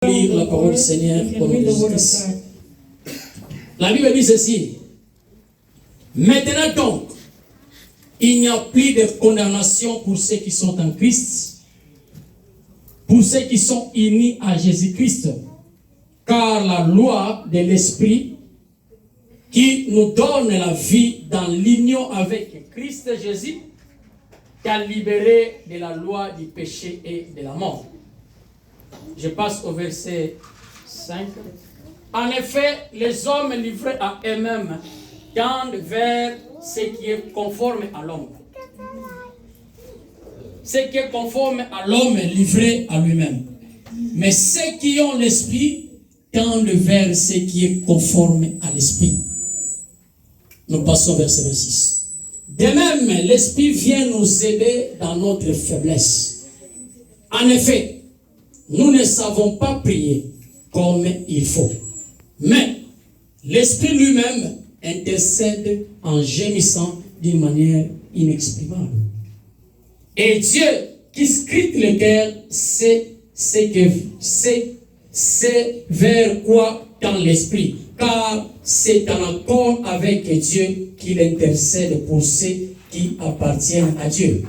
Lire la parole du Seigneur au nom de Jésus. La Bible dit ceci. Maintenant donc, il n'y a plus de condamnation pour ceux qui sont en Christ, pour ceux qui sont unis à Jésus-Christ, car la loi de l'Esprit qui nous donne la vie dans l'union avec Christ Jésus t'a libéré de la loi du péché et de la mort. Je passe au verset 5. En effet, les hommes livrés à eux-mêmes tendent vers ce qui est conforme à l'homme. Ce qui est conforme à l'homme livré à lui-même. Mais ceux qui ont l'esprit tendent vers ce qui est conforme à l'esprit. Nous passons au verset 26. De même, l'esprit vient nous aider dans notre faiblesse. En effet, nous ne savons pas prier comme il faut. Mais l'Esprit lui-même intercède en gémissant d'une manière inexprimable. Et Dieu, qui scrute le cœur, sait vers quoi tend l'Esprit. Car c'est en accord avec Dieu qu'il intercède pour ceux qui appartiennent à Dieu.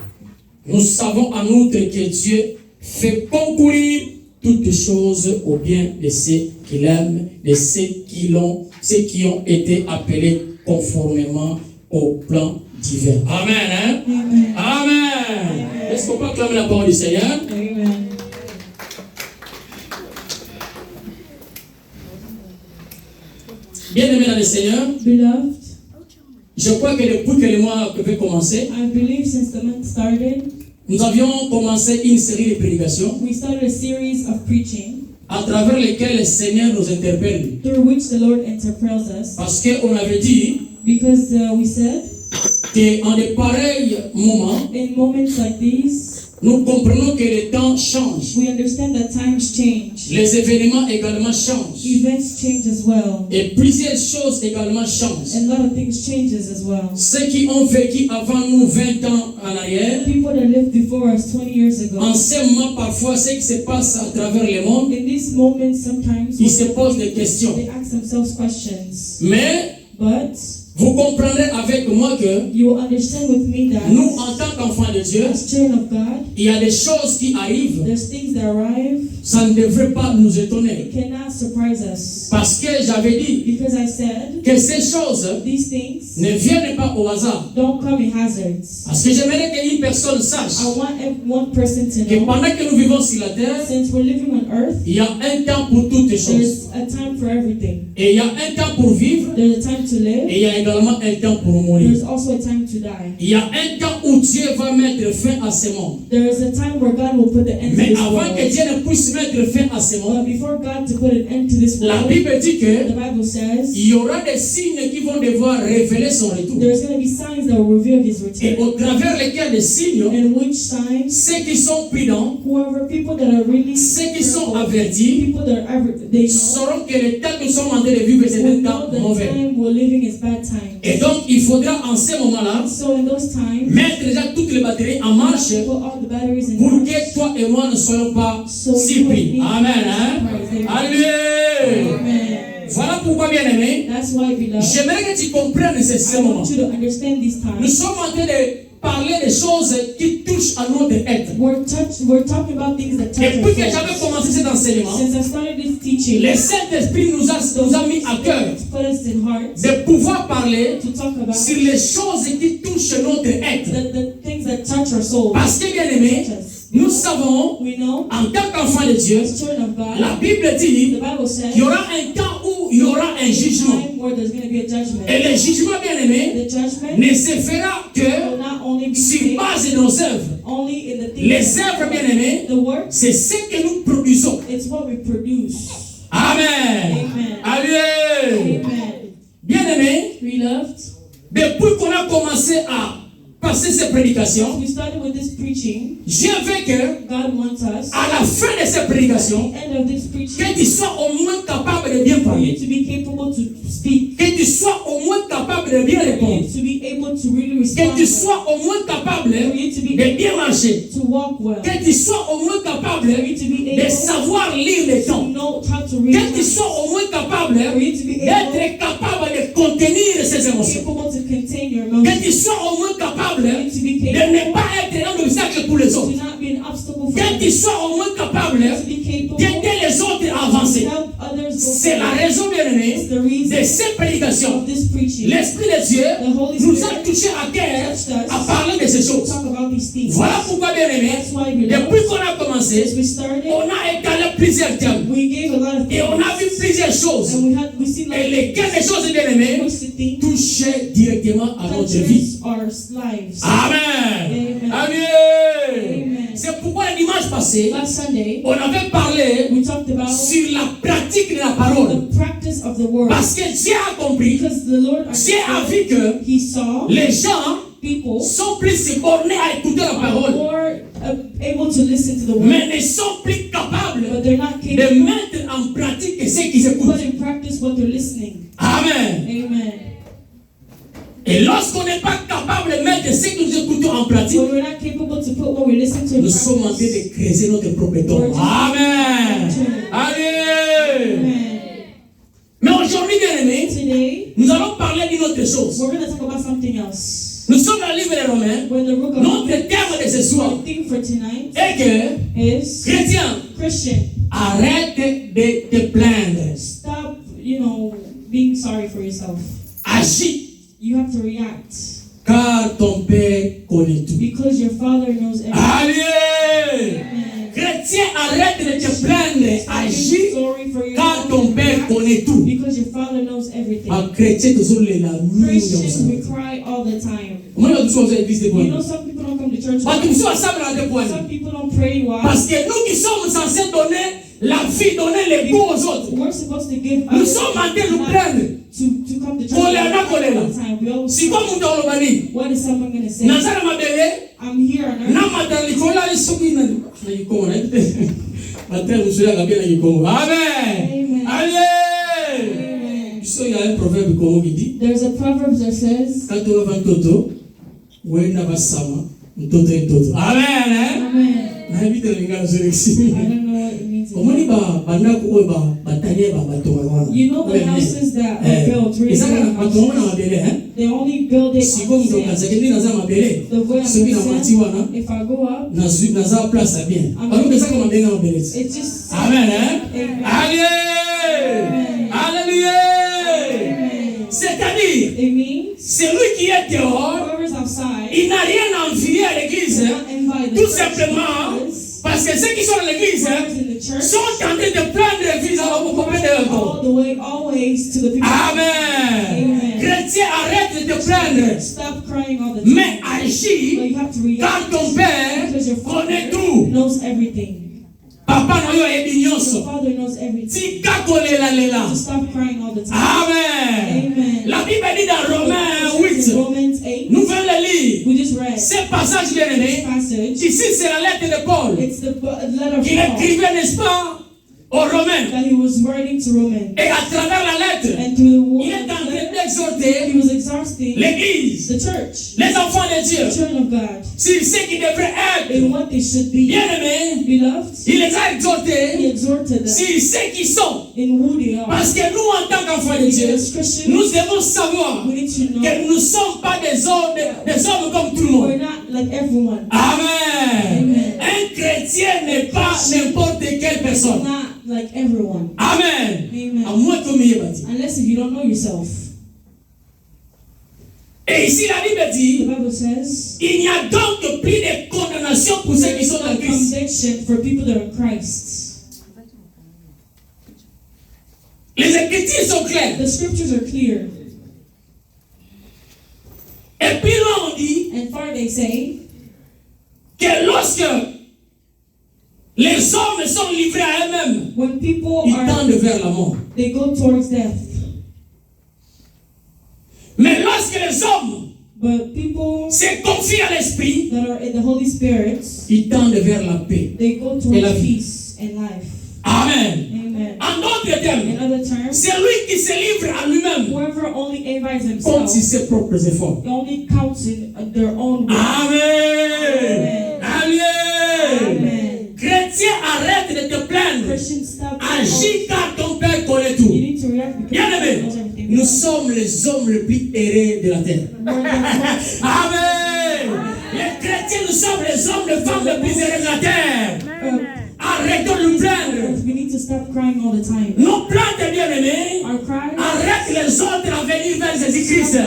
Nous savons en outre que Dieu fait concourir toutes choses au bien de ceux qu'il aime, de ceux qui ont été appelés conformément au plan divin. Amen. Hein? Amen. Amen. Est-ce qu'on peut acclamer la parole du Seigneur? Amen. Bien-aimés dans le Seigneur, Beloved, je crois que depuis que le mois avait commencé, I believe since the month started, nous avions commencé une série de prédications we started a series of preaching à travers lesquelles le Seigneur nous interpelle. through which the Lord interpels us. Parce qu'on avait dit Because we said, qu'en de pareils moments, in moments like these, nous comprenons que le temps change. we understand that times change. Les événements également changent. Events change as well. Et plusieurs choses également changent. And a lot of things changes as well. Ceux qui ont vécu avant nous 20 ans en arrière, People that lived before us 20 years ago, en ce moment parfois, ce qui se passe à travers le monde, in these moments sometimes ils se posent des questions. they ask themselves questions. Mais But vous comprendrez avec moi que you will understand with me that nous, en tant qu'enfants de Dieu, as children of God, il y a des choses qui arrivent, there's things that arrive. ça ne devrait pas nous étonner. It cannot surprise us. Parce que j'avais dit Because I said que ces choses these things ne viennent pas au hasard. don't come in hazards. Parce que j'aimerais qu'une personne sache I want one person to que know, pendant que nous vivons sur la terre, since we're living on earth, il y a un temps pour toutes les choses. there's a time for everything. Et il y a un temps pour vivre, There's a time to et live. il y a également un temps pour mourir. There's also a time to die. Il y a un temps où Dieu va mettre fin à ce monde. There is a time where God will put the end to Mais this avant world. que Dieu ne puisse mettre fin à ce But monde, before God to put an end to this la world, Bible dit the que Bible says il y aura des signes qui vont devoir révéler son retour. there's going to be signs that will reveal His Et return. au travers lesquels des signes, And which signs? ceux qui sont prudents, Whoever people that are really ceux qui sont careful, avertis, people that are they know sauront que le temps que nous sommes en train de vivre, c'est will un temps know the mauvais. time we're living is bad times. Et donc, il faudra en ce moment-là So in those times, mettre déjà toutes les batteries en marche put all the batteries in pour march. que toi et moi ne soyons pas So surpris. you Amen. will Hein? be surprised. Alléluia. Amen. Voilà pourquoi, bien aimé, That's why, beloved, j'aimerais que tu comprennes ce I moment. want you to understand these Nous times. sommes en train de parler des choses qui touchent à notre être. We're talking about things that touch Depuis que our j'avais souls. commencé cet enseignement, Since I started this teaching, le Saint-Esprit nous a mis à cœur put us in heart de pouvoir parler to talk about sur les choses qui touchent notre être. the things that touch our soul. Parce que, bien aimé, Touch us. nous savons, We know, en tant qu'enfants de Dieu, as children of God, la Bible the dit Bible says qu'il y aura un temps où il y aura un jugement. time where there's going to be a judgment. Et le jugement, bien aimé, The judgment ne se fera will que not only be sur made base de nos œuvres. only in the Les things œuvres, bien aimé, the works, c'est ce que nous produisons. it's what we produce. Amen. Amen. Alléluia. Amen. Bien aimé, Beloved, depuis qu'on a commencé à passer ces prédications, we started with this preaching. je veux que God wants us, à la fin de ces at prédications, the end of this preaching, que tu sois au moins capable de bien for you parler, to be capable to speak, que tu sois au moins capable de bien for you répondre. to be able to really Que tu sois au moins capable For you to be de bien marcher. to walk well. Que tu sois au moins capable For you to be de able savoir lire les to temps. know how to read. Que tu sois au moins capable For you to be able d'être capable de contenir ces émotions. capable to contain your Que emotions. tu sois au moins capable For you to be de capable ne pas être un obstacle pour les to autres. not be an obstacle for Que tu others. sois au moins capable To be capable d'aider les autres à avancer. to help others go C'est la forward. raison, bien aimé, It's the reason de cette prédication. of this preaching. L'Esprit de Dieu The Holy nous Spirit a touché à cœur touched us à parler de ces choses. talk about these things. Voilà pourquoi, bien aimé, That's why we love. depuis qu'on a commencé, As we started, on a étalé plusieurs thèmes. we gave a lot of Et on a vu things. plusieurs choses. And we seen Et like lesquelles des choses, bien aimé, which the thing touchaient directement à notre vie. touches our lives. Amen. Amen. Amen. Amen. C'est pourquoi le dimanche passé, Last Sunday, on avait parlé we talked about sur la pratique de la parole. the practice of the word. Parce que Dieu a compris, Because the Lord Dieu a vu understood, que He saw les gens people sont plus bornés à écouter la are parole, more able to listen to the word, mais ne sont plus capables but they're not de capable mettre en pratique ce qu'ils to écoutent. put in practice what they're listening. Amen. Amen. Et lorsqu'on n'est pas capable de mettre ce que nous écoutons en pratique, When we're not capable to put what we listen to in nous sommes en train practice, de creuser notre propre tombe. Amen. Allez. Amen. Mais aujourd'hui, bien aimés, Today, nous allons parler d'une autre chose. we're going to talk about something else. Nous sommes dans le livre des Romains. When the book of Notre thème de ce soir the theme for tonight est que, is chrétien, Christian. arrête de te plaindre. Stop, being sorry for yourself. Agis, You have to react car ton Père connaît tout. because your Father knows everything. Allez! Amen. Chrétien, arrête de te plaindre. Stop being Agis, sorry for car yourself. ton Père connaît tout. Because your Father knows everything. En chrétien, tu es la Christians, we nuit. cry all the time. Comment tu as besoin d'église de You quoi? know, some people don't come to church. Parce que nous sommes ensemble dans des points. Some people don't pray. Why? Parce que nous qui sommes censés donner la vie, donner les goûts aux autres, We're supposed to give nous others sommes en train de nous not plaindre. to come to church Colère, all colère. the time. We always Si comme nous avons le what is someone going to say? Nazara mabele, I'm here on earth. na matali kola isuki na yikomo na ite. Matali musuya kabia na yikomo. Amen. Amen. Allez. Amen. So il y a un proverbe comme qui dit, There's a proverb that says, quand on va toto, wenda basama, mtoto mtoto. Amen. Amen. Na hivi tena ngalo zuri. I don't know what it means. Omoni ba banda ko ba batanye ba batonga wana. You know the houses that are built, really Isaka big batonga na houses, mabele they only build it Siko on mtoka sand. sakindi na za mabele. The way I'm Soki na mati saying, wana. if I go up, Na za place bien. Balo pesa kama mabele na mabele. it's just Amen. Amen. Alléluia. Alléluia. Amen. C'est-à-dire, It means celui qui est dehors, whoever's outside, il n'a rien à envier à l'église. not invite the Tout church simplement because parce que ceux qui sont dans l'église whoever's in the church sont en train de prendre les vies à vos copains de all the way, always to the people. Amen. Amen. Chrétien, arrête de te plaindre. Stop crying all the time. Mais But agis you have to react car ton Père because your connaît Father tout. knows everything. Papa na yo ebi Your nyonso. Father knows everything. Tika kolela lela. So stop crying all the time. Amen. Amen. La Bible dit dans Romains In 8, Romans 8, nous venons le lire. we just read Ce passage bien aimé, passage. ici c'est la lettre de Paul. It's the letter of Il Paul écrivait, n'est-ce pas, aux Romains. that he was writing to Romans. Et à travers la lettre, And through il est en train the he d'exhorter was exhausting l'église, the church, les enfants de Dieu, the children of God, sur ce qui devrait être in what they should be. bien aimés. Beloved, Il les a he exhortés exhorted them sur ce qui sont. in who they are. Parce que nous, en tant qu'enfants de Dieu, As Christians, nous devons savoir we need to know que nous ne sommes pas des hommes comme tout le monde. we're not like everyone. Amen. Amen. Un chrétien n'est pas n'importe quelle personne. Not like everyone. Amen. Amen. À moins que m'y bâti. Unless if you don't know yourself. Et ici la Bible The dit, Bible says, il n'y a donc plus de condamnation pour ceux qui there's sont no en Christ. conviction for people that are in Christ. Les Écritures sont claires. The scriptures are clear. Et puis là on dit And far they say que lorsque les hommes sont livrés à eux-mêmes, when people ils are, tendent vers la mort. they go towards death. Mais lorsque les hommes But people se confient à l'Esprit, that are in the Holy Spirit, ils tendent vers la paix. they go Et la towards vie. peace and life. Amen. Amen. En En d'autres termes, In other terms, c'est lui qui se livre à lui-même, whoever only invites compte sur himself ses propres efforts. only counts in their own way. Amen. Amen. Amen. Chrétien, arrête de te plaindre. Christians, stop. Agis car ton Père connaît tout. You need to react because Bien God aimé, knows everything. nous sommes les hommes les plus errés de la terre. Amen. Les chrétiens, nous sommes les hommes, les femmes les plus errés de la terre. Arrêtons de nous plaindre. We need to stop crying all the time. Nos plaintes, bien aimés, Our cries. arrête les autres à venir vers Jésus-Christ.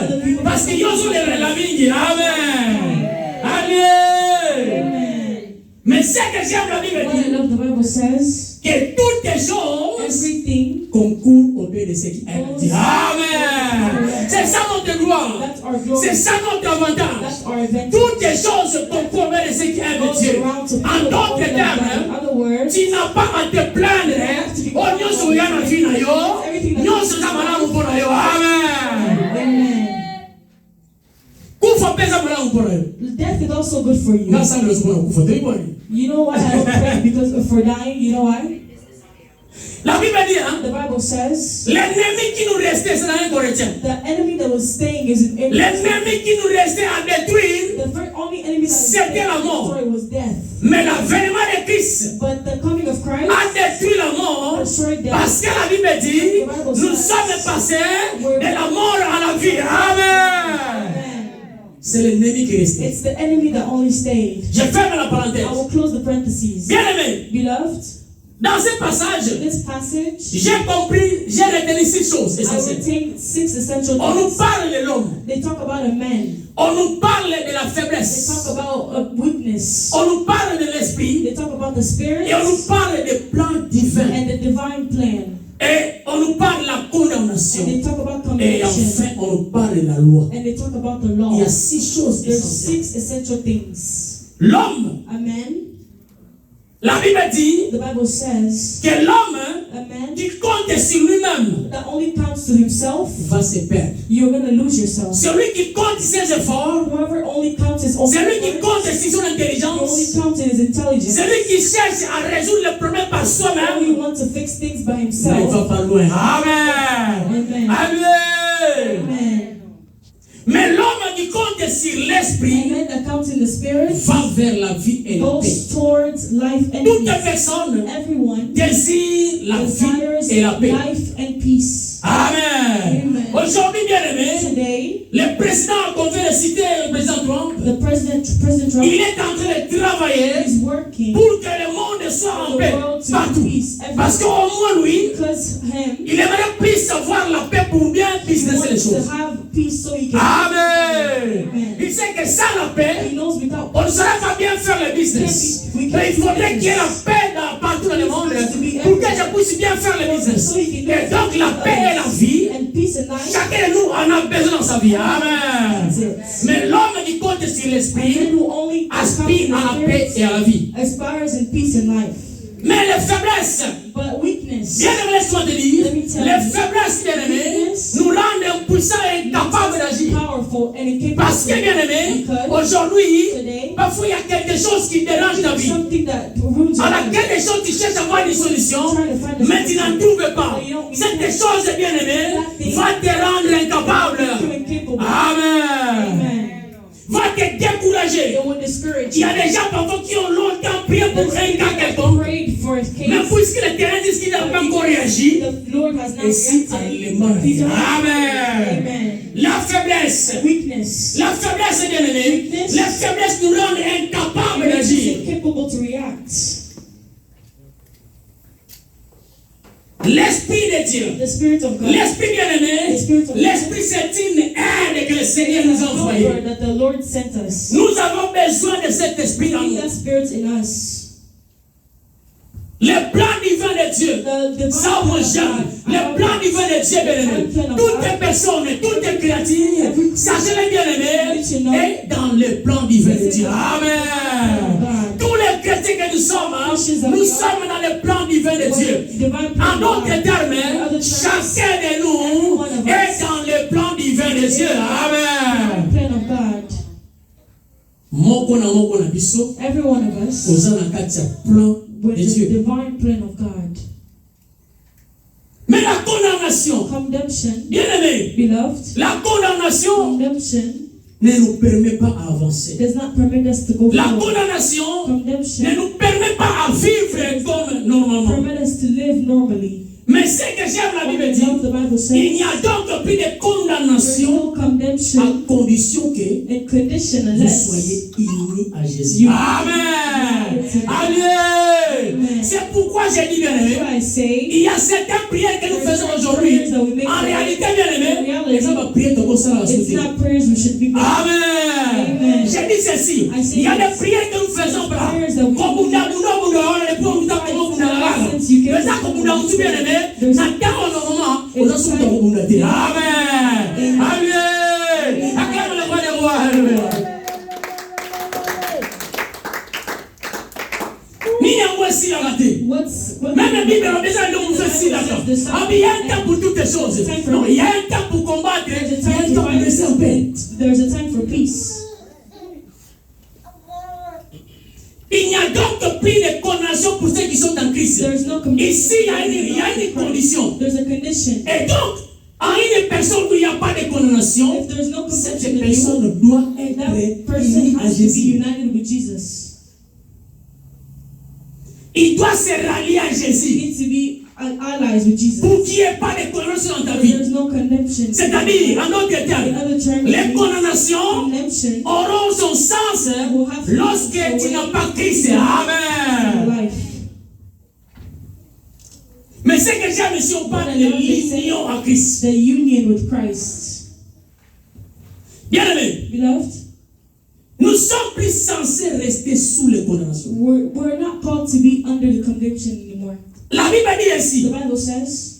Parce que ils ont la vie. Amen. Amen. Amen. Mais ce que j'aime la Bible What I dit, love, the Bible says, que toutes les choses everything, concourent au bien de ceux qui aiment Dieu. Amen. C'est ça notre gloire. that's our glory. C'est ça notre avantage. That's our advantage. Toutes les choses concourent au bien de ceux qui aiment Goes Dieu. around to En people d'autres that termes, love God. In other words, tu n'as pas à te plaindre. Oh, nyonso ya na vie na yo. Nyonso za malamu mpona yo. Amen. amen. Kufa pesa malamu mpona yo. Death is also good for you. Ngasa ndio sikuwa kufa. Ndio bwana. You know why I don't pray? Because for dying, you know why? La Bible dit, hein, The Bible says, l'ennemi qui nous restait, c'est dans 1 Corinthiens. the enemy that was staying is in L'ennemi qui nous restait à détruire, the only enemy that was C'était la mort. destroyed was death. mais l'avènement de Christ But the coming of Christ a détruit la mort. destroyed death. Parce que la Bible dit, nous sommes passés de la mort à la vie. Amen. Amen. C'est l'ennemi qui restait. It's the enemy that only stayed. Je ferme la parenthèse. I will close the parentheses. Bien aimé, Beloved, dans ce passage, this passage, j'ai compris, j'ai retenu 6 choses I essentielles. retained 6 essential On nous things. parle de l'homme. They talk about a man. On nous parle de la They faiblesse. talk about a weakness. On nous parle de l'esprit. They talk about the spirit Et on nous parle des plans divins. and the divine plan. Et on nous parle de la And condamnation. they talk about Et condemnation. enfin, on nous parle de la loi. And they talk about the Il law. y a 6 choses There's essentielles. 6 essential things. L'homme, Amen. la Bible dit The Bible says que l'homme a man qui compte sur lui-même that only counts to himself, va se perdre. you're going to lose yourself. Celui qui compte ses efforts, Whoever only counts his own celui qui efforts, compte sur son he only intelligence, counts in his intelligence. celui qui cherche à résoudre les problèmes par Only soi-même, wants to fix things by il ne himself. va pas loin. Amen. Amen. Amen. Amen. Mais l'homme qui compte sur And l'esprit man that counts in the spirit va vers la vie et la paix. goes towards life and Toute peace. personne Everyone désire la vie desires et la paix. life and peace. Amen. Amen. Aujourd'hui, bien aimé, Today, le président qu'on vient de citer, le président Trump, President Trump il est en train de travailler is working pour que le monde soit en paix partout. Parce qu'au moins lui, because him il aimerait plus avoir la paix pour bien business les wants to choses. have peace so he can. Amen. Il sait que sans la paix, He knows without on ne saurait pas bien faire le business. Mais il faudrait qu'il y ait la paix partout dans le monde pour que je puisse bien faire le business. Et donc la paix et la vie, and peace and life. chacun de nous en a besoin dans sa vie. Amen. Mais l'homme qui compte sur And l'esprit men who only aspire à la paix et à la vie. aspires in peace and life. Mais les faiblesses, But weakness, bien aimé, laisse-moi te dire, les faiblesses, bien aimé, nous rendent impuissants et incapables d'agir. powerful and incapable. Parce que, bien aimé, aujourd'hui, parfois il y a quelque chose qui dérange ta vie. Something that ruins your À life. laquelle des choses tu cherches à avoir une solution, mais tu n'en trouves pas. Cette chose, bien aimé, va te rendre incapable. You're incapable. Amen. Amen. Va te décourager. It will discourage Il y you. a des gens parfois qui ont longtemps prié pour un cas quelconque. Prayed for his Mais case. puisque le terrain dit qu'il n'a pas encore réagi, The Lord has not et si reacted. élément He's not- Amen. Amen. La faiblesse. Weakness. La faiblesse, bien aimé. La faiblesse nous rend incapables d'agir. Incapable to react. L'Esprit de Dieu. The Spirit of God. L'Esprit bien-aimé. L'Esprit, c'est une aide que le Seigneur nous a envoyée. Comfort that the Lord sent us. Nous avons besoin de cet Esprit en We need nous. that Spirit in us. Le plan divin de Dieu. The divine Ça, mon jeune. Le plan divin de Dieu, bien-aimé. Toutes les personnes, toutes les créatures, sachez-le, bien-aimé, est dans le plan divin de Dieu. Amen. Tous les chrétiens que nous sommes, nous sommes dans le plan divin de Dieu. En d'autres termes, chacun de nous est dans le plan divin de Dieu. Amen. plan of God. Moko na biso, Every one of us oza na kati ya plan with de the Dieu. divine plan of God. la condamnation, Condemnation, bien aimé, beloved, la condamnation condemnation ne nous permet pas à avancer. does not permit us to go La forward. condamnation Condemnation ne nous permet pas à vivre comme normalement. permit us to live normally. Mais ce que j'aime, la Bible dit, The Bible il says n'y a donc plus de there's condamnation no condemnation à condition que in condition vous unless soyez unis à Jésus. You- Amen. Amen. Amen. C'est pourquoi j'ai dit, bien that's aimé, why I say il y a certaines prières que nous faisons aujourd'hui. En réalité, bien aimé, les gens vont prier comme ça. it's not prayers we should be making. Amen. Amen. J'ai dit ceci. I say Il y a this. des prières que nous faisons là. Prayers that we Comme on a bien aimé, n'attends au moment, on a souvent au monde. Amen. Amen. Acclame le roi des rois. Ni en voici la raté. Même la Bible a besoin de nous faire ci d'accord. Il y a un temps pour toutes les choses. Non, il y a un temps pour combattre, il y a un temps pour laisser en paix. There's a time for peace. Il n'y a donc plus de condamnation pour ceux qui sont en Christ. There's no Ici, il y a une condition. There's a condition. Et donc, en une personne où il n'y a pas de condamnation, If there's no cette condemnation in you, personne doit that être person unie à has to be Jésus. united with Jesus. Il doit se rallier à You Jésus need to be allies with Jesus. pour qu'il n'y ait pas de condamnation dans ta vie. There's no condemnation. C'est-à-dire, en d'autres In termes, other terms, les condamnations condemnation auront son sens lorsque tu n'as pas Christ. in Amen. life. Mais ce que j'aime ici, on parle de l'union à Christ. The union with Christ. Bien aimé, Beloved, nous ne sommes plus censés rester sous les condamnations. we're not called to be under the conviction anymore. La Bible dit The ici Bible says,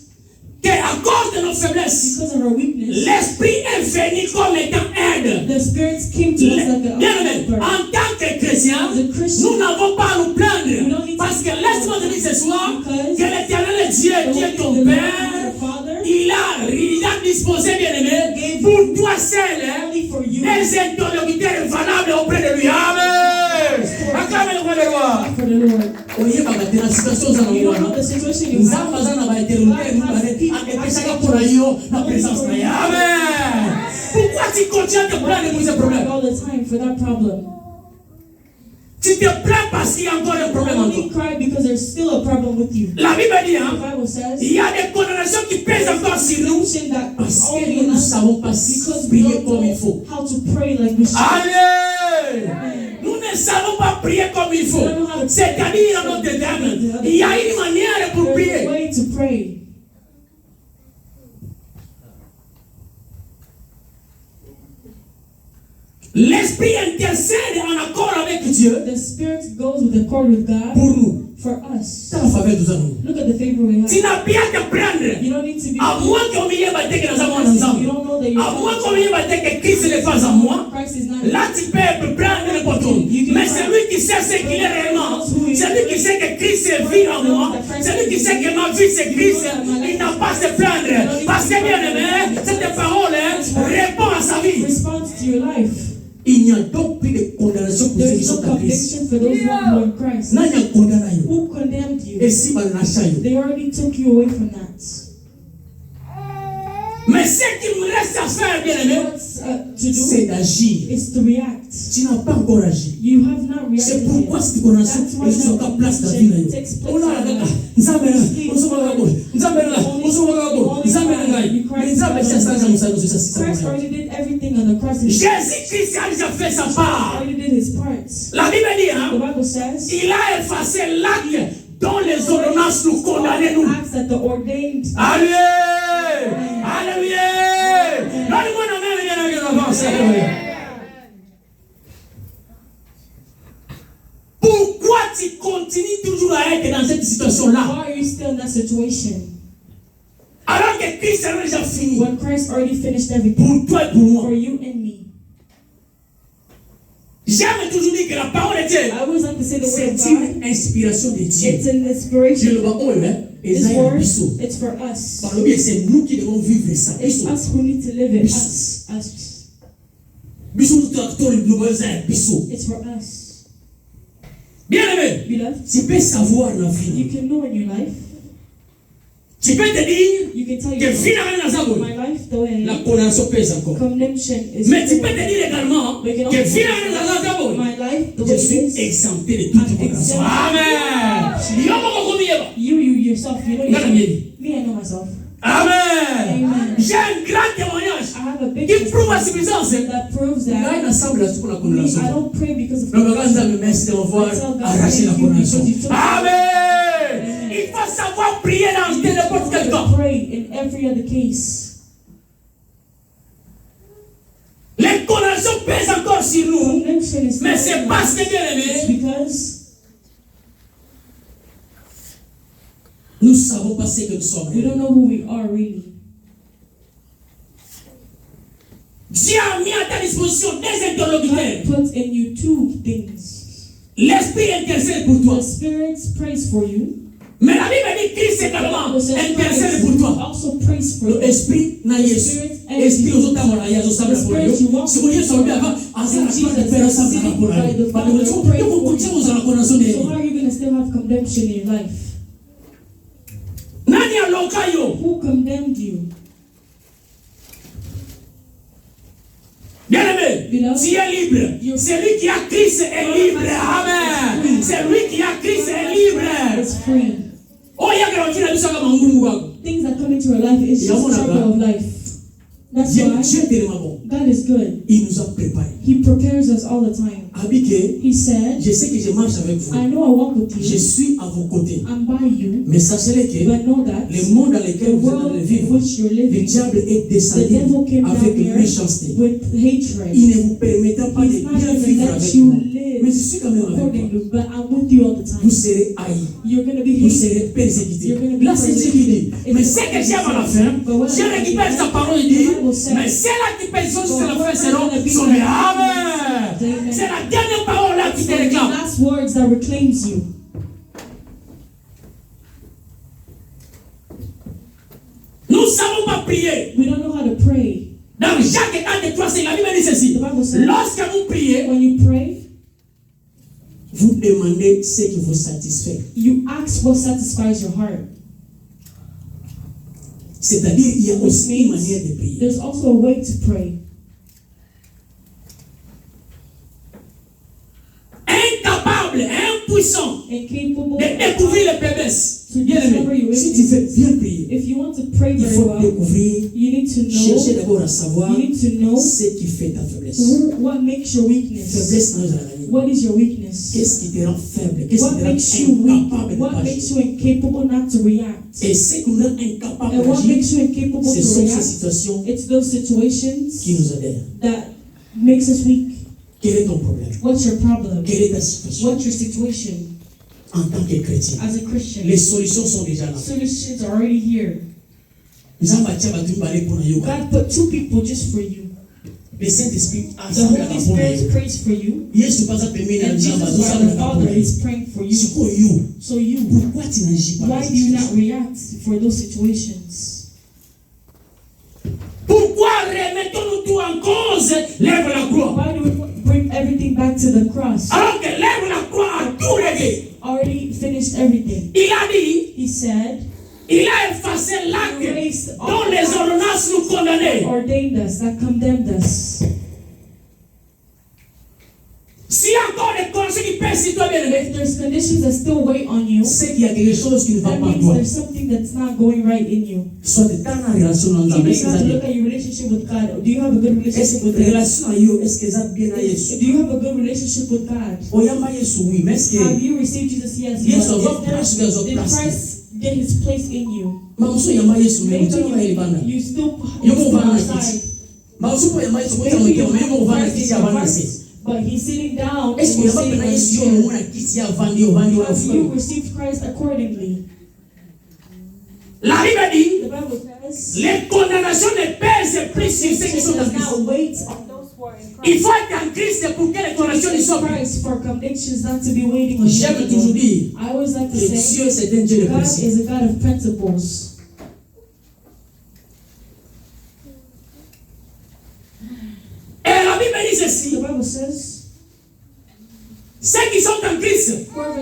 qu'à cause de nos faiblesses, because of our weakness, l'Esprit est venu comme étant aide. the spirits came to us like a Bien aimé, helper. en tant que chrétiens, As a Christian, nous n'avons pas à nous we don't plaindre. need Parce to que laisse-moi te dire ce soir because que l'Éternel Dieu qui est ton the Lord, Père, our Father, il a disposé, bien aimé, pour toi seul, only for you, des interlocuteurs valables auprès de lui. Amen. Acclame le roi des rois. for the Lord. Oye, dans la situation où You nous don't know the situation you have. nzambe aza na bainterlocuteurs apesaka mpona yo na présence na ye. Amen. Pourquoi tu continues à te plaindre pour ce problème? All the time for that problem. Tu te plains parce qu'il y a encore un problème en toi. Only cry because there's still a problem with you. La Bible dit, The hein, Bible says, il y a des condamnations qui pèsent encore sur nous conviction that parce only que nous in ne us savons pas because we prier don't comme il know faut. how to pray like we should. Allez! Nous ne savons pas prier comme il faut. C'est-à-dire, en d'autres termes, il y a une manière pour There's a prier. way to pray. L'Esprit intercède en accord avec Dieu The Spirit goes with accord with God pour nous. for us. C'est la faveur de nous. Look at the favor we Tu have. n'as pas à te prendre. You don't need to be. À moins qu'on m'y ait battu que nous avons You ensemble. don't know that you're. À moins qu'on m'y ait battu que Christ n'est pas en moi. Christ is not. Là, tu peux prendre n'importe où. Mais celui qui sait ce qu'il est réellement, celui qui sait que Christ vit en moi, celui qui sait que ma vie c'est Christ, il n'a pas à se plaindre. Parce que bien aimé, cette parole répond à sa vie. Response to your life. Il n'y a donc plus de condamnation pour ceux There qui is no sont en Christ. conviction for those who are in Christ. N'a rien condamné. Who condemned Et you? si mal lâcha. They already took you away from that. Mais ce qu'il me reste à faire, bien aimé, What's to c'est do d'agir. is to react. Tu n'as pas encore agi. You have not reacted C'est pourquoi yet. cette condamnation That's why est sur ta that place dans la vie. conviction takes place Oh là in là, your life. Nzambe là, Nzambe Christ already did everything on the cross. He Jésus-Christ a déjà fait sa part. already did his part. La Bible dit, The hein, Bible says, il a effacé l'acte dont les ordonnances nous condamnaient nous. acts that the ordained. Alléluia! Alléluia! Donne-moi la main, viens avec l'avance. Pourquoi tu continues toujours à être dans cette situation-là? Why are you still in that situation? Alors que Christ a déjà fini. When Christ already finished everything Pour toi et pour moi. for you and me. J'aime toujours dire que la parole de Dieu, I always like to say the word of c'est God. une inspiration de Dieu. It's an Je inspiration. le vois, oh, hein, et This ça, il y a word, biseau. it's for us. Par le biais, c'est nous qui devons vivre ça. It's Biseau. us who need to live it. Biseau. Us. Biseau, tout acteur, le global, c'est un biseau. It's for us. Bien aimé, Beloved, tu peux savoir dans la you vie. can know in your life, Tu peux te dire You can tell que yourself, finalement, my life, the way la condamnation pèse encore. condemnation is. Mais tu peux te dire également But you can que also finalement, my life, the je way suis it is. exempté de toute I'm condamnation. exempt. Amen. You yourself, you know Regarde yourself. bien. Me, I know myself. Amen. Amen. J'ai un grand témoignage I have a big qui prouve la testimony suffisance. that proves Il y a that un ensemble là pour la me, condamnation. I don't pray because of Donc, regarde, me merci de m'avoir arraché la condamnation. Amen. Il faut savoir prier dans n'importe quel cas. Pray in every other case. Les condamnations pèsent encore sur nous. Condemnation is Mais c'est parce que, bien It's aimé, because nous ne savons pas ce que nous sommes. we don't know who we are really. Dieu a mis à ta disposition des interlocuteurs. God puts in you two things. L'esprit intercède pour toi. The Spirit prays for you. Mais la Bible dit Christ également intercède pour toi. Also prays for you. L'esprit n'a Yesu. Esprit aux autres amants, il y a d'autres amants pour eux. Si vous voulez sortir avant, en ça, la foi de faire ça, ça va pour eux. Parce que vous continuez aux condamnations de So how are you going to still have condemnation in your life? Nani aloka yo? Who condemned you? Bien-aimé, tu es libre. Celui qui a Christ est libre. Amen. Celui qui a Christ est libre. It's free. Oh, il y a quelque chose qui a comme un goumou. Things that come into our life is just a struggle of life. That's Dieu why est tellement bon. God is good. Il nous a préparés. He prepares us all the time. Abiké, He said, je sais que je marche avec vous. I know I walk with Je you. suis à vos côtés. I'm by you. Mais sachez que But know that le monde dans the lequel vous êtes en train world de in vivre, which you're le living, diable est the descendu devil came avec down here méchanceté. with hatred. Il ne vous permettra pas de He's not bien going to vivre let avec you moi. Mais je live suis quand même avec according vous. to, but I'm with you all the Vous time. serez haïs. You're going to be Vous hated. serez persécutés. You're going to be Là, c'est Dieu qui dit. persecuted. Mais c'est que j'aime à la fin. Dieu récupère sa parole et dit, mais c'est là qui personne jusqu'à la fin seront sauvés. Amen. C'est la dernière parole là qui te The réclame. last words that reclaims you. Nous ne savons pas prier. We don't know how to pray. Dans Jacques 1-3, c'est la Bible dit ceci. The Bible says, Lorsque vous priez, when you pray, vous demandez ce qui vous satisfait. you ask what satisfies your heart. C'est-à-dire, il y a Which aussi une means manière de prier. there's also a way to pray. Incapable, impuissant Incapable de découvrir les faiblesses. to Bien discover aimé, your si tu veux weaknesses. bien prier, If you want to pray il very faut well, découvrir, you need to chercher know. d'abord à savoir You need to know ce qui fait ta faiblesse. what makes your weakness. Faiblesse dans la vie. What is your weakness? Qu'est-ce qui te rend faible? Qu'est-ce What qui te rend makes you weak? incapable de What makes agir? you incapable not to react? Et ce qui nous rend incapable And what d'agir, makes you incapable ce to sont ces react? situations It's those situations qui nous adhèrent. that makes us weak. Quel est ton problème? What's your problem? Quelle est ta situation What's your situation en tant que chrétien? as a Christian? Les solutions sont déjà là. Solutions are already here. God God put two people just for you. le Saint-Esprit a The Holy Spirit prays for you, Yesu pasa pembeni na and Jesus, mzamba by zosala the Father, is praying for you. siko you So you, pourquoi tu n'agis pas? why do you not react for those situations? Pourquoi remettons-nous tout en cause? Lève la croix. Why do we bring everything back to the cross? Alors que lève la croix a tout réglé. Already finished everything. Il a dit, He said, il a effacé l'acte dont les ordonnances nous condamnaient. ordained us, that condemned us. S'il y a encore des conditions qui pèsent sur toi, bien aimé, If there's conditions that still weigh on you, c'est qu'il y a quelque chose qui ne va that pas en means toi. there's something that's not going right in you. Soit de ta relation dans Even la you have to look at your relationship with God. Do you have a good est-ce relationship que with ta God? relation à Dieu, est-ce que ça bien à Yesu? Do you have a good relationship with God? Oyamba Yesu, oui, mais est-ce Have que you received Jesus? Yes. Yes, But of all is there- place, there's a did place. Christ get his place in you? mauso yamba Yesu, mais Maybe mutano wa ilibana. you still Yuko still uvana na outside. kiti. Mauso po yamba Yesu, Maybe mutano you wa have uvana Christ kiti in ya your vana heart, se. but he's sitting down. Est-ce and que you're yamba sitting pena on Yesu the yo chair. mwana kiti ya vandi wa Have you fuko. received Christ accordingly? La Bible dit, The Bible says, les condamnations ne pèsent plus sur ceux qui sont en does Christ. not wait on those who are in Il Christ. faut être en Christ pour que les condamnations ne soient plus. Christ for convictions not to be waiting on J'aime toujours you. dire I always like to que say, Dieu c'est un Dieu de God principe. is a God of principles. Et la Bible dit ceci, The Bible says, ceux qui sont en Christ,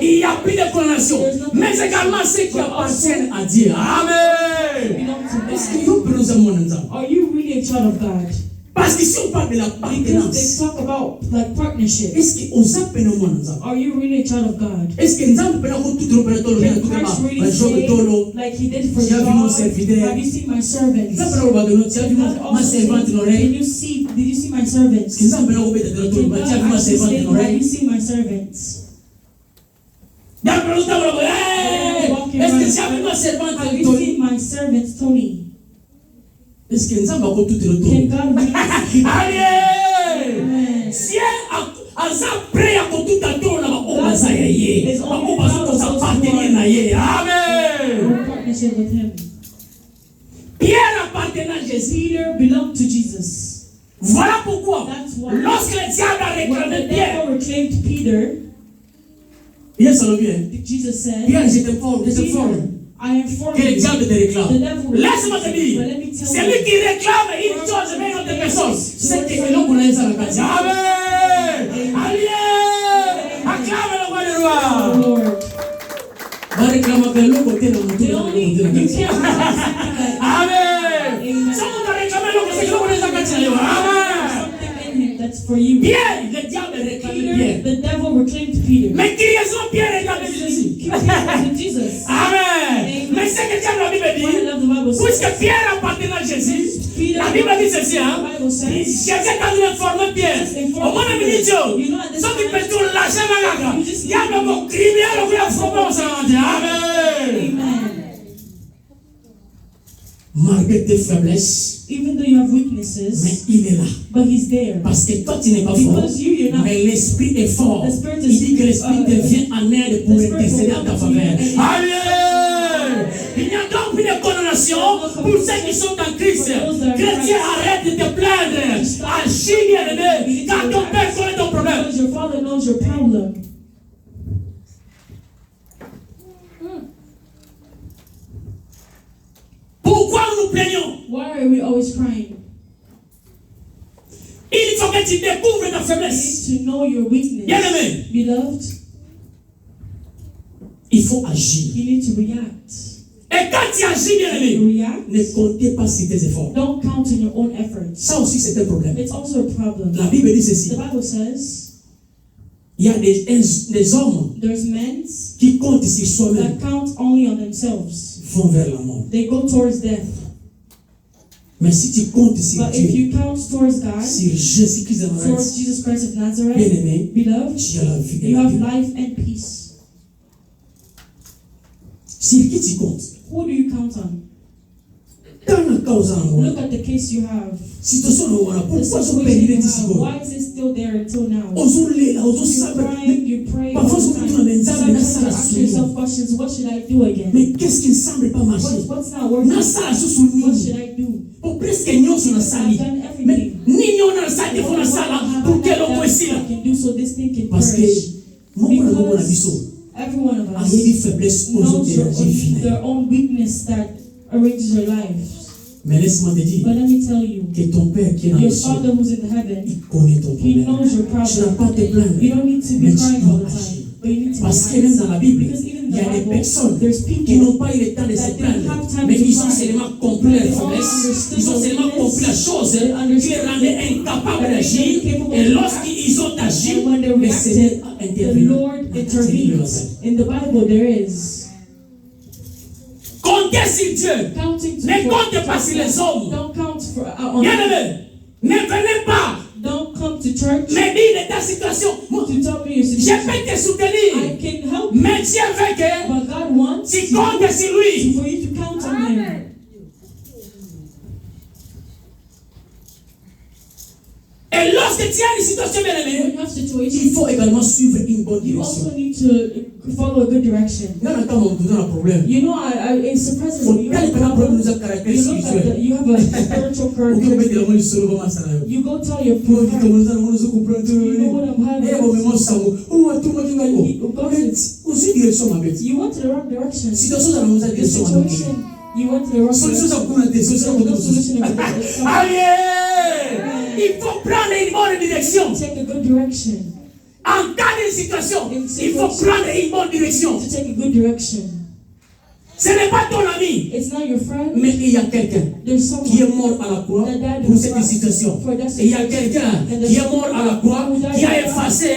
il n'y a plus de condamnation. Mais également ceux qui appartiennent à Dieu. Amen. Are you really a child of God? Parce que si on parle de la Because they partenance, talk about like partnership. est-ce qu'on s'appelle un monde ensemble? Are you really a child of God? Est-ce que nous avons tout le monde tout Can Christ really say, like he did for Tu as vu mon God? serviteur? Have you seen my servants? Nous avons tu as vu God ma also servante said, Noré? did you see my servants? Nous avons tu as vu Can ma God servante actually say, have Noré? you seen my servants? Est-ce que tu as vu ma servante Have you Tony? seen my servants, Tony? Est-ce que nous avons tout le Can monde? God really see? Allez! Amen. Si aza prêt à tout à tour na makomba ya ye. Makomba so sa partenaire na ye. Amen. We're in partnership with him. Pierre appartenait à Jésus. Peter belonged to Jesus. Voilà pourquoi That's why lorsque le diable a when réclamé the Pierre, devil reclaimed Peter, Pierre ça le bien. Jesus said, Pierre, je te forme. Peter, I inform Que le you. diable te réclame. The devil will Laisse-moi te dire, but let me tell celui you, qui réclame une chose vers une autre personne, c'est que l'homme qu'on a ça la case. Amen. Allié. Acclame le roi des rois. Lord. Va réclamer vers l'autre côté de mon The only you can't Amen. Amen. Ça on a réclamé l'autre côté de l'homme qu'on a ça case. Amen. something in him that's for you. Pierre, le diable réclame Peter, Pierre. the devil reclaimed Peter. Mais qui raison Pierre réclame Jésus? Keep with Jesus. Amen. Mais c'est que Dieu la Bible What I dit, love the Bible says. puisque Pierre appartenait à Jésus, Peter, la Bible dit ceci, hein? the Bible says, Jésus quand il informé Pierre, au moins de minutes, you know at this sauf qu'il time, peut tout lâcher ma gaga. Il y a le criminel qui a formé au Saint-Dieu. Amen. Amen. Malgré tes faiblesses, Even though you have weaknesses, mais il est là. but he's there. Parce que toi tu n'es pas fort, Because you're not. mais l'esprit est fort. The Spirit Il is, dit que l'esprit te vient en aide pour the Spirit intercéder will en ta come to faveur. you and- Amen. Il n'y a donc plus de condamnation pour ceux qui sont en Christ. Chrétien, arrête de te plaindre. Agis bien aimé, car ton père connaît ton problème. Because your father knows your problem. Pourquoi nous plaignons? Why are we always crying? Il faut que tu découvres ta You faiblesse. need to know your weakness. Bien aimé, Beloved, il faut agir. you need to react. Et quand tu agis, bien You aimé, react. ne comptez pas sur tes efforts. Don't count on your own efforts. Ça aussi, c'est un problème. It's also a problem. La Bible dit ceci. The Bible says Il y a des hommes there's men qui comptent sur soi-même, that count only on themselves. vont vers la mort. They go towards death. Mais si tu comptes sur But if Dieu, you count towards God, sur Jésus-Christ de towards Nazareth, Jesus Christ of bien Nazareth, aimé, beloved, tu as la vie et you la have vie. life and peace. Sur qui tu comptes? Who do you count on? Dans la cause en moi, Look at the case you have. situation nous voilà. The Pourquoi je situation peux you dire have. ici? Why is it still there until now? Ozulé, You're ozusabe. crying, you pray. Parfois, all je the me time. tourne, mais Sometimes ça you la ask souille. yourself questions. What should I do again? Mais qu'est-ce qui ne semble pas marcher? What's not working? Nasa la What sousouni. should I do? Pour presque nyonso na I've sali. done Mais everything. ni nyonso na sali What fo na sala pour que l'on puisse I can do so this thing can parce que perish. moko na moko na biso Every one of us ayebi faiblesse aux knows autres énergies finales. their own weakness that arranges your lives. Mais laisse-moi te dire But let me tell you, que ton Père qui est dans your les cieux, Father who's in heaven, il connaît ton He problème. knows your Tu n'as problem. pas à te plaindre. You don't need to Mais be tu crying dois all the agir. time. But you need to Parce que même dans la Bible, Because even in il y the a des Bible, personnes there's qui people n'ont pas eu le temps de se that didn't plaindre, have time mais to ils ont cry. seulement compris leur They all faiblesse, understood ils ont their seulement weakness. compris la chose They qui understood les rendait incapables d'agir, et lorsqu'ils ont agi, And when they le Seigneur reacted, a the intervenu. Lord intervened. In the Bible, there is Comptez sur Dieu, counting to ne comptez pas sur les hommes. Don't count for on. Bien aimé, ne venez pas Don't come to church me dire de ta situation. Moi, to tell me your je situation. peux te I soutenir, can help you, mais Dieu veut que but God wants tu comptes sur lui. for you to count on Him. Et lorsque tu as une situation bien When aimée, you have il situation, faut également suivre une bonne you direction. also need to follow a good direction. Là, quand on vous donne un problème, You know, it surprises me. You quel have a problème problem. nous a caractère You look at spirituel? you have a spiritual Aucun bête de la character. mort du solo va m'assailler. You go tell your Pour dire prophet, comment nous allons nous comprendre. you know what I'm Eh, bon, mais moi, having. ça va. Oh, tout le monde qui va y aussi direction, ma bête. You went to the wrong direction. Situation dans la maison, The direction, ma bête. situation, you went to the wrong Solution, direction. ça pour la tête, solution, There's ça no pour solution la in tête. it. Allez! Il faut prendre une bonne direction. Take a good direction. En cas de situation, il faut prendre une bonne direction. To take a good direction. Ce n'est pas ton ami. It's not your friend. Mais il y a quelqu'un There's someone qui est mort à la croix pour cette situation. Et il y a quelqu'un qui est mort à la croix qui a effacé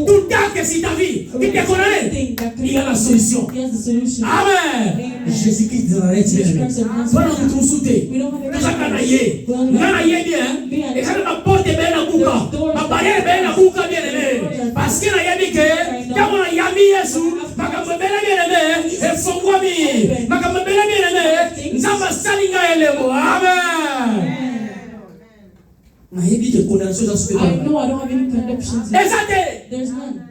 tout acte sur ta vie. Qui te connaît. Il y a la solution. He has the solution. Amen. Jésus-Christ de Nazareth. Voilà nous consulter. We don't have Nous avons gagné. Well, Nous avons gagné bien. Et ça ma porte est bien à bouca. Ma barrière est bien à bouca bien aimé. Parce qu'il y a dit que quand on a yami Yesu, ma caméra bien aimé. Et son ami. Ma caméra bien aimé. Nous avons salinga elemo. Amen. I know I don't have any connections. Exactly. There's none.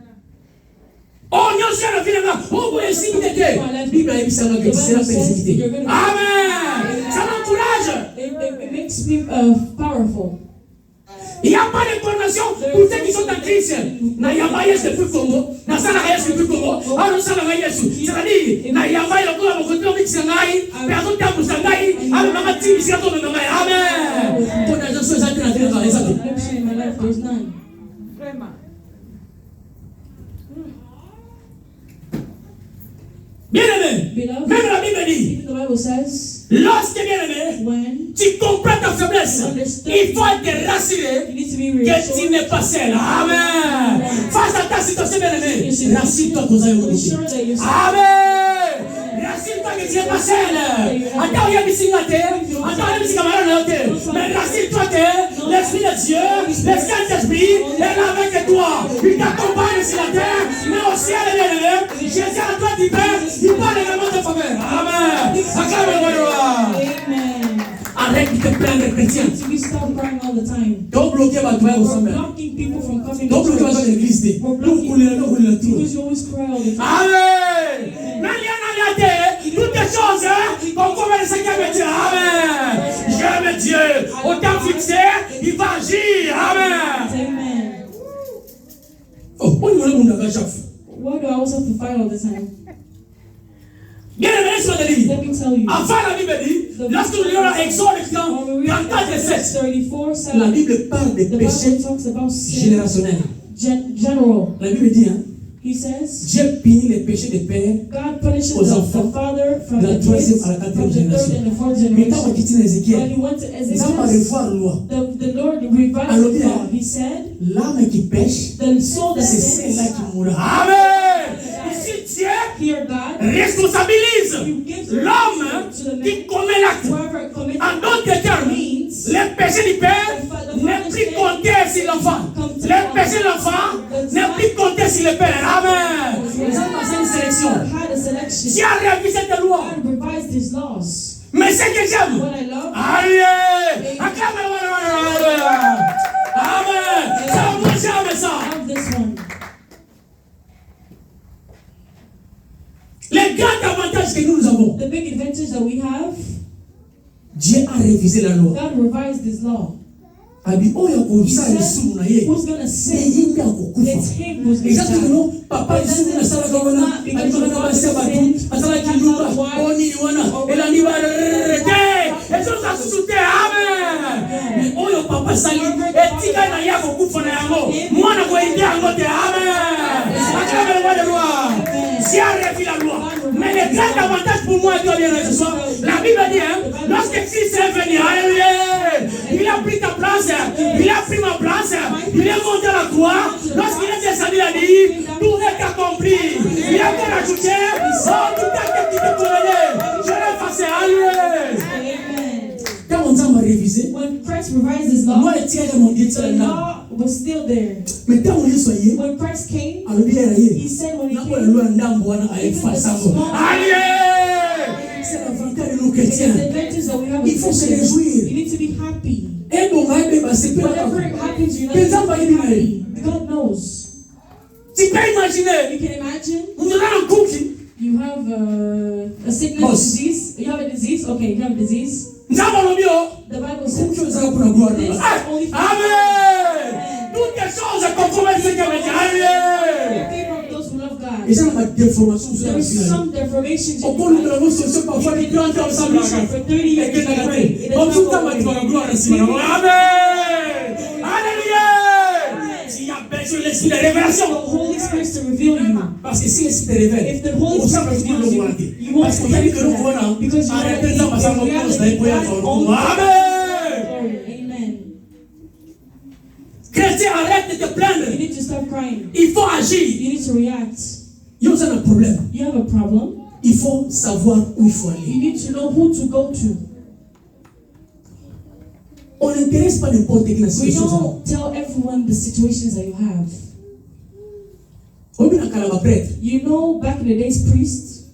Oh, nous sommes là, finalement. Oh, vous êtes si vous êtes. La Bible a dit que c'est la persécution. Amen. Ça m'encourage. It makes me powerful. Il n'y a pas de condamnation pour ceux qui sont en Christ. Na yamba Yesu depuis Congo, na sana Yesu depuis Congo, alors sana Yesu. C'est-à-dire, na yamba il encore mon côté mix ngai, personne t'a poussé ngai, avec ma team ici à ton ngai. Amen. Condamnation ça dans la ça. In my life there's none. Vraiment. Bien-aimé, Beloved, même la Bible dit, even the Bible says, lorsque bien-aimé, when tu comprends ta faiblesse, il faut te rassurer you need to be que tu reassured, n'es pas seul. Amen. Face à ta situation, bien-aimé, rassure-toi que vous avez mon côté. Amen. Rassure-toi que tu n'es pas seul. Attends, il y a des signes à terre. Attends, il y a des signes à terre. Mais rassure-toi que l'Esprit de Dieu, le Saint-Esprit est là avec toi. Il t'accompagne sur la terre, mais au ciel, bien-aimé. Jésus à toi, tu peux. Il parle également de faveur. Amen. Amen. Arrête de te plaindre, chrétien. So we stop crying all the time. Donc bloquer ma toi au We're sommet. blocking people from coming Donc to bloquer ma toi church. de l'église. Donc couler tout. Because you always cry all the time. Amen. Toutes les choses qu'on commence à dire Dieu. Amen. J'aime Dieu. Au temps fixé, il va agir. Amen. Amen. Oh, on est mon chaque fois. Why do I always have to fight all the time? Bien aimé, laisse-moi te dire. Let me tell you. Enfin, la Bible dit, lorsque nous lisons Exode 34 et 7, 34, la Bible parle des the péchés Bible talks about sin générationnels. general. La Bible dit, hein, He says, Dieu punit les péchés des pères God punishes aux the enfants father from de la the troisième kids, à la from quatrième the third génération. and the fourth Mais quand on generation. quitte When Ézéchiel, he went to nous allons Ezekiel, revoir la loi. the Lord revised Alors, the bien, law. He said, l'âme qui pêche, the soul that c'est celle-là sins, qui mourra. Amen. Ici, Dieu hear God, responsabilise you give l'homme to the qui man, commet l'acte. whoever commits En d'autres termes, means, le péché du père n'est plus compté sur l'enfant. Le péché de l'enfant n'est plus compté sur le père. Amen. Nous avons passé une sélection. had a selection. Dieu a révisé cette loi. God revised his laws. Mais ce que j'aime, What I love, allez, acclamez-le. Amen. Ça, moi j'aime ça. I love this one. Les grands avantages que nous avons, The big advantage that we have, Dieu a révisé la loi. God revised his law. Abi oyo He akozala said, lisumu na ye. who's gonna sin? Yeyimbi akokufa. It's him who's gonna Exactement, die. non? Papa lisumu nasalaka wana, alibaka basi abatu, asalaki ndumba, oni wana, elandi barete, ezoza susu te, amen. Mais oyo papa sali, etika na ye akokufa na yango, mwana koyindi yango te, amen. Acclamez le roi des rois. Dieu a révisé la loi. Mais le grand avantage pour moi et toi bien ce soir, la Bible dit, hein, lorsque Christ est venu, alléluia, il a pris ta place, il a pris ma place, il est monté à la croix, lorsqu'il est descendu, il a dit, tout est accompli. Il a encore ajouté, oh, tout est qui te connaît, je l'ai effacé, alléluia. Amen. Quand on m'a révisé, When Christ revised his law, moi et Thierry mon Dieu, the law was still there. mais quand on y soyez, When Christ came, alors bien, he said when he n'a pas came, le loi ndambo wana a effacé. Alléluia. C'est l'avantage de nos it's chrétiens. the advantage that we have Il with faut se Christians. réjouir. You need to be happy. Et bon, c'est pas Whatever happens, you're not Les enfants, ils happy. God knows. tu peux imaginer, You can imagine vous avez un cookie. you have a sickness, Boss. disease. You have a disease. Okay, you have a disease. Nous avons le bio. The Bible says Beaucoup de choses pour la gloire de this Dieu. is only for Amen. Toutes les choses conformes à ce qu'il avait dit. Amen. in favor of those who love God. Et ça, ma déformation sur There la is finale. some deformations Au in cours de your la life. solution, parfois, les plans ensemble. Solution for 30 Et years que you la pray. It does Comme not tout go le temps, la away. gloire ici. Amen. Alléluia. S'il y a besoin de Saint-Esprit de révélation. The Holy Spirit to reveal you. Parce que si l'Esprit te révèle, If the Holy on sait Spirit pratiquement reveals le you, volonté. you won't Parce qu'on t'a dit que nous believe that. voyons Because you en want to répétant, parce qu'on in cause reality, d'aller God owns Amen. Amen. Chrétien, arrête de te You plaindre. need to stop crying. Il faut agir. You need to react. Il y a un problème. You have a problem. Il faut savoir où il faut You aller. need to know who to go to. On n'intéresse pas n'importe quelle We situation. don't tell everyone the situations that you have. On dit à prêtre. You know, back in the days, priests,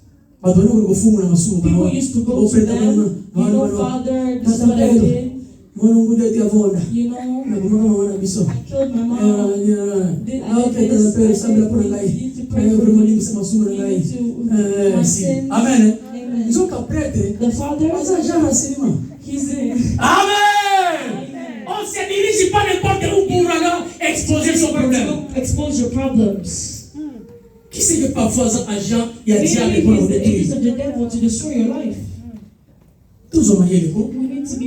people used to go to them. You know, Father, this is what I did. You know, I killed my mom. You need to pray for me. You need to my sins. Amen. Amen. Ils ont qu'à prêtre. The Father, he's in. Amen. On se dirige pas n'importe où pour aller exposer son problème. Expose your problems. Qui sait que parfois, agent, il y a Maybe diable it pour is nous the agents détruire. of the devil to destroy your life. Tous ont marié le coup. We need to be